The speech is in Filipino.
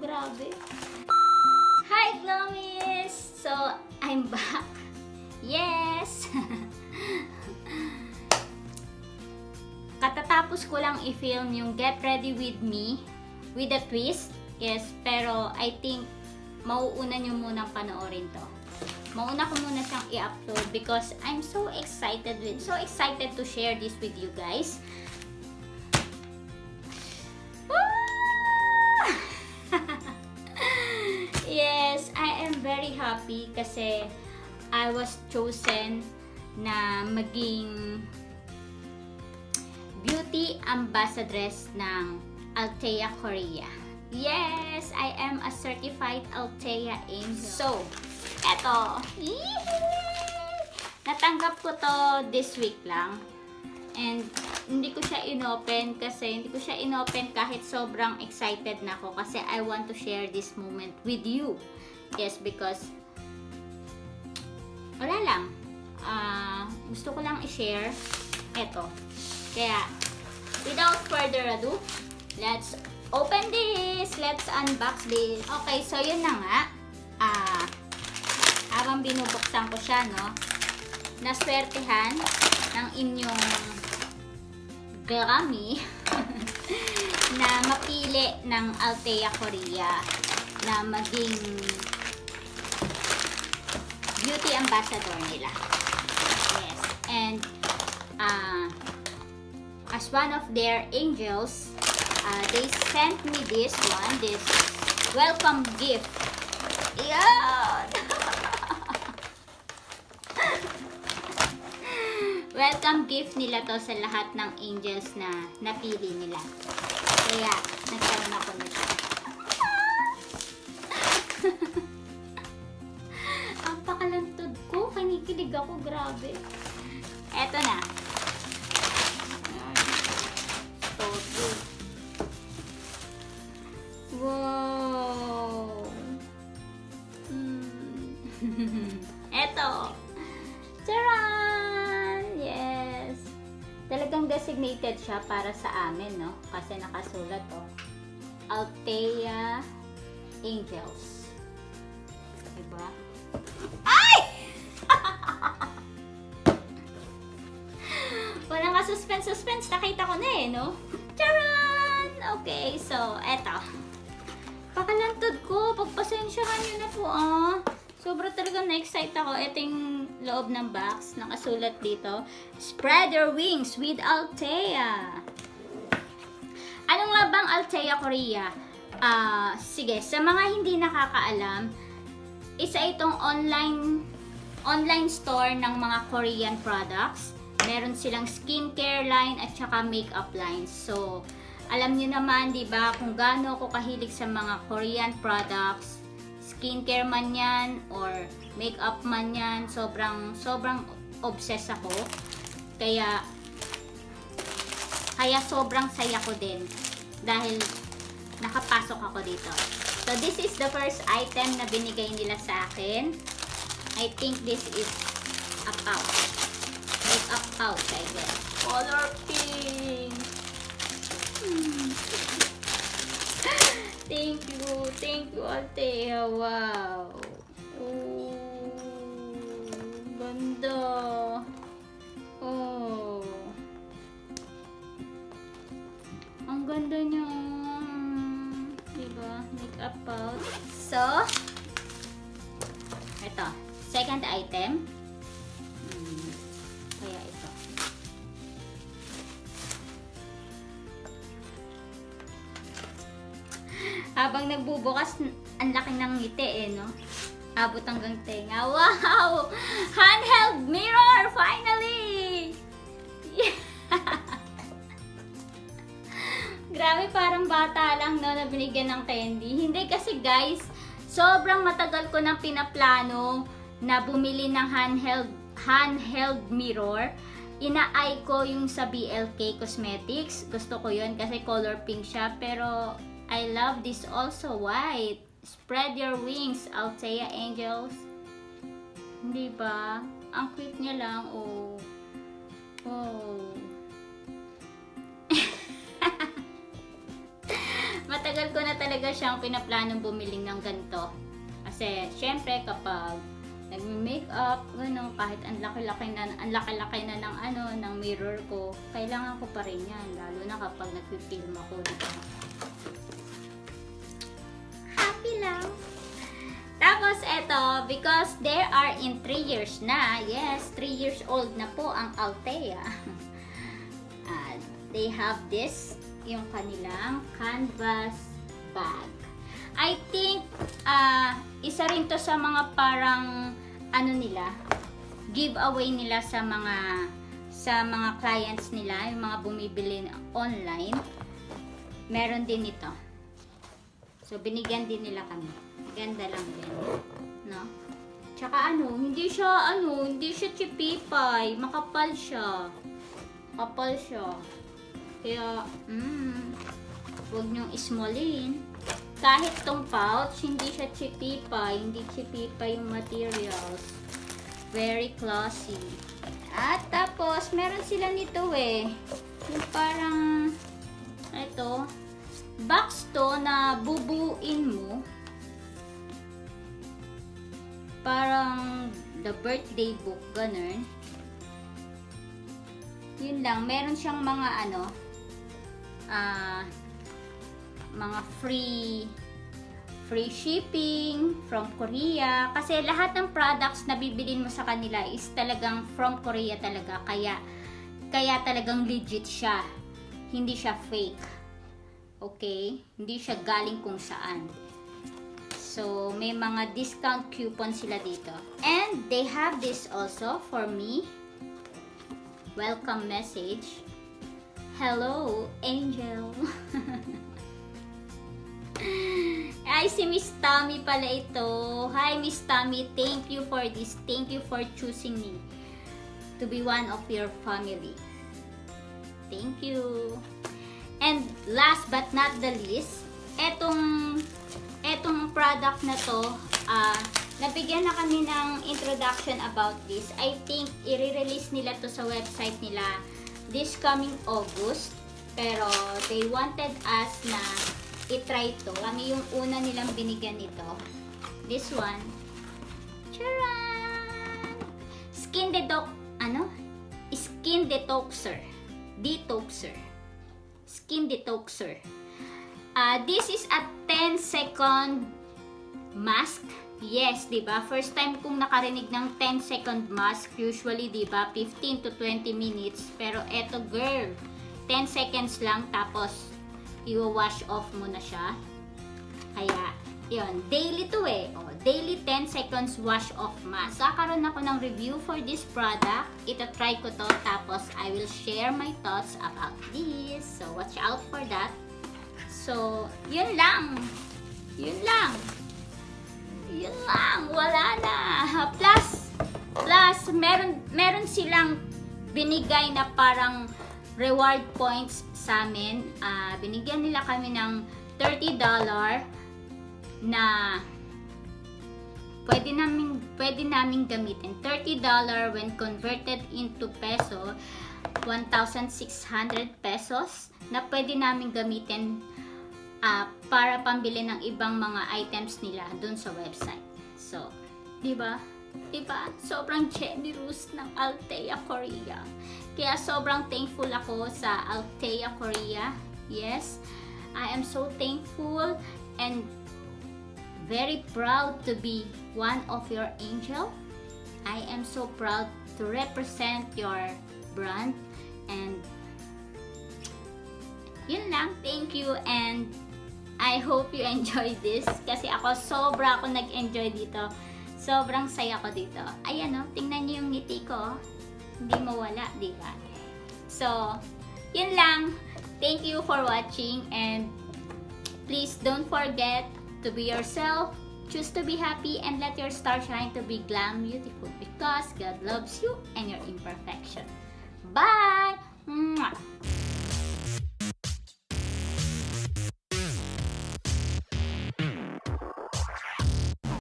grabe. Hi, Glommies! So, I'm back. Yes! Katatapos ko lang i-film yung Get Ready With Me with a twist. Yes, pero I think mauuna nyo munang panoorin to. Mauna ko muna siyang i-upload because I'm so excited to share this with you guys. Yes, I am very happy kasi I was chosen na maging beauty ambassadress ng Althea, Korea. Yes, I am a certified Althea angel. So, eto. Natanggap ko to this week lang. And hindi ko siya inopen kahit sobrang excited na ako kasi I want to share this moment with you. Yes, because wala lang. Gusto ko lang i-share eto. Kaya, without further ado, let's open this. Let's unbox this. Okay, so yun na nga. Habang binubuksan ko siya, no, naswertehan ng inyong GLAM na mapili ng Althea, Korea na maging beauty ambassador nila. Yes. And as one of their angels, they sent me this welcome gift. Yan! Welcome gift nila to sa lahat ng angels na napili nila. Kaya, nagkaroon ako nito. Ang pakalantod ko. Kinikilig ako. Grabe. Eto na. Wow! Eto. Charan! Yes! Talagang designated siya para sa amin, no? Kasi nakasulat, oh. Althea Angels. Diba? Ay! Walang ka-suspense. Nakita ko na eh, no? Charan! Okay, so, eto. Pakalantod ko. Pagpasensyahan nyo na po, ah. Sobra talaga na-excite ako. Ito yung loob ng box. Nakasulat dito, Spread your wings with Althea. Ano nga bang Althea, Korea? Sige, sa mga hindi nakakaalam, isa itong online store ng mga Korean products. Meron silang skincare line at saka makeup lines. So, alam niyo naman, di ba, kung gaano ako kahilig sa mga Korean products, skincare man yan or makeup man yan, sobrang obsessed ako. Kaya sobrang saya ko din dahil nakapasok ako dito. So this is the first item na binigay nila sa akin. I think this is a pouch. Makeup pouch, I guess. Color pink. Thank you, Althea. Wow. Oh, ganda. Oh. Ang ganda niya. Diba? Makeup pouch. So, ito. Second item. Kaya ito. Habang nagbubukas, ang laki ng ngiti eh, no? Abot hanggang tenga. Wow! Handheld mirror! Finally! Yeah. Grabe, parang bata lang, no, na binigyan ng candy. Hindi kasi, guys, sobrang matagal ko nang pinaplano na bumili ng handheld mirror. Ina-eye ko yung sa BLK Cosmetics. Gusto ko yun kasi color pink siya. Pero I love this also white. Spread your wings, Althea Angels. Hindi ba? Ang cute niya lang. Oh. Oh. Matagal ko na talaga siyang pinaplanong bumili ng ganito. Kasi, syempre, kapag nag-makeup, gano'n, kahit ang laki-laki na ng ng mirror ko, kailangan ko pa rin yan. Lalo na kapag nag-film ako, diba? Happy lang! Tapos, eto, because they are in 3 years na, yes, 3 years old na po ang Althea. They have this, yung kanilang canvas bag. I think, isa rin to sa mga parang, nila, giveaway nila sa mga clients nila, yung mga bumibili online. Meron din ito. So, binigyan din nila kami. Ganda lang din. No? Tsaka hindi siya chipipay. Makapal siya. Kapal siya. Kaya, huwag niyong ismolin. Kahit tong pouch, hindi siya chipipay. Hindi chipipay yung materials. Very classy. At tapos, meron sila nito yung parang, ito, box to na bubuin mo. Parang the birthday book, ganun. Yun lang, meron siyang mga mga free shipping from Korea. Kasi lahat ng products na bibilin mo sa kanila is talagang from Korea talaga. Kaya talagang legit siya. Hindi siya fake. Okay? Hindi siya galing kung saan. So, may mga discount coupon sila dito. And they have this also for me. Welcome message. Hello, Angel. Ay, si Miss Tammy pala ito. Hi, Miss Tammy. Thank you for this. Thank you for choosing me to be one of your family. Thank you. And last but not the least, etong product na to, nabigyan na kami ng introduction about this. I think i-release nila to sa website nila this coming August. Pero they wanted us na i-try to. Kami yung una nilang binigyan nito. This one. Charan! Skin detoxer. Skin detoxer. This is a 10-second mask. Yes, diba? First time kong nakarinig ng 10-second mask. Usually, diba? 15 to 20 minutes. Pero eto, girl, 10 seconds lang. Tapos, i-wash off mo na siya. Kaya, yun. Daily to daily 10 seconds wash off mask. Kakaroon ako ng review for this product. Ita-try ko to. Tapos, I will share my thoughts about this. So, watch out for that. So, yun lang. Wala na. Plus, meron silang binigay na parang reward points sa amin. Binigyan nila kami ng $30 na pwede namin gamitin. $30 when converted into peso, 1,600 pesos na pwede namin gamitin para pambili ng ibang mga items nila dun sa website. So, diba? Sobrang generous ng Althea Korea. Kaya sobrang thankful ako sa Althea Korea. Yes, I am so thankful and very proud to be one of your angel. I am so proud to represent your brand. And yun lang. Thank you and I hope you enjoy this. Kasi sobra ako nag-enjoy dito. Sobrang saya ko dito. Ayan tingnan niyo yung ngiti ko. Hindi mawala, di ba? So, yun lang. Thank you for watching and please don't forget to be yourself, choose to be happy, and let your star shine to be glam beautiful because God loves you and your imperfection. Bye! Mwah!